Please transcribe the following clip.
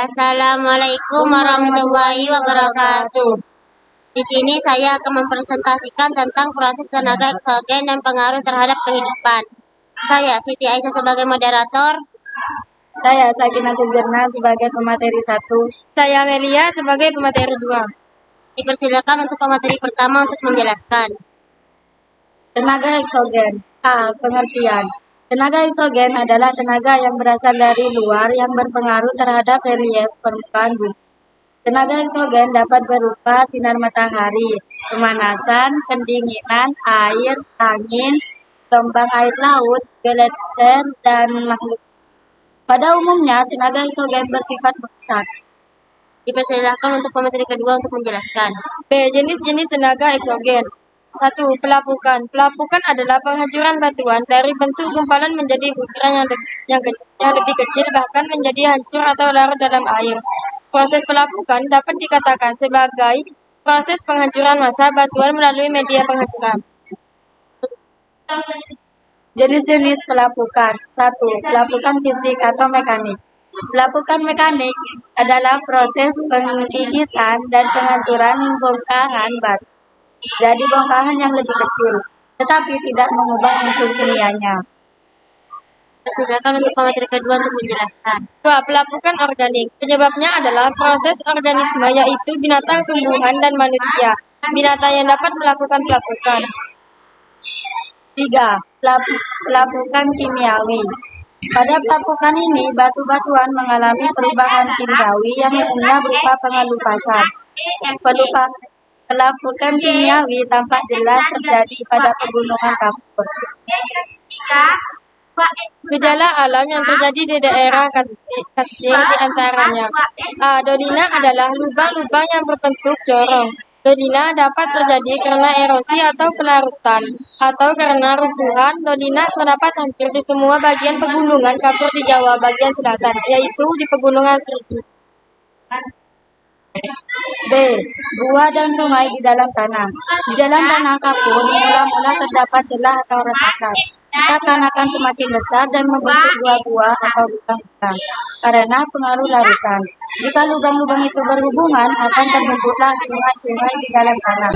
Assalamualaikum warahmatullahi wabarakatuh. Di sini saya akan mempresentasikan tentang proses tenaga eksogen dan pengaruh terhadap kehidupan. Saya Siti Aisyah sebagai moderator. Saya Sakinatul Jannah sebagai pemateri 1. Saya Melia sebagai pemateri 2. Dipersilakan untuk pemateri pertama untuk menjelaskan. Tenaga eksogen. A. Pengertian. Tenaga eksogen adalah tenaga yang berasal dari luar yang berpengaruh terhadap relief permukaan bumi. Tenaga eksogen dapat berupa sinar matahari, pemanasan, pendinginan, air, angin, gelombang air laut, gletser, dan makhluk. Pada umumnya, tenaga eksogen bersifat merusak. Dipersilakan untuk pemateri kedua untuk menjelaskan. B. Jenis-jenis tenaga eksogen. 1. Pelapukan. Pelapukan adalah penghancuran batuan dari bentuk gumpalan menjadi butiran yang lebih kecil, bahkan menjadi hancur atau larut dalam air. Proses pelapukan dapat dikatakan sebagai proses penghancuran massa batuan melalui media penghancuran. Jenis-jenis pelapukan. 1. Pelapukan fisik atau mekanik. Pelapukan mekanik adalah proses penggigisan dan penghancuran bongkahan batu jadi bongkahan yang lebih kecil, tetapi tidak mengubah unsur kimianya. Persilakan untuk pemateri kedua untuk menjelaskan. 2. Pelapukan organik. Penyebabnya adalah proses organisme, yaitu binatang, tumbuhan, dan manusia. Binatang yang dapat melakukan pelapukan. 3. Pelapukan kimiawi. Pada pelapukan ini, batu-batuan mengalami perubahan kimiawi yang umumnya berupa pengelupasan. Pelapukan kimiawi tampak jelas terjadi pada pegunungan kapur. Gejala alam yang terjadi di daerah Katsir di antaranya. A. Dolina adalah lubang-lubang yang berbentuk corong. Dolina dapat terjadi karena erosi atau pelarutan, atau karena runtuhan. Dolina terdapat hampir di semua bagian pegunungan kapur di Jawa bagian selatan, yaitu di Pegunungan Seribu. B. Gua dan sungai di dalam tanah. Di dalam tanah kapur mula-mula terdapat celah atau retakan. Retakan akan semakin besar dan membentuk gua-gua atau lubang-lubang karena pengaruh larutan. Jika lubang-lubang itu berhubungan, akan terbentuklah sungai-sungai di dalam tanah.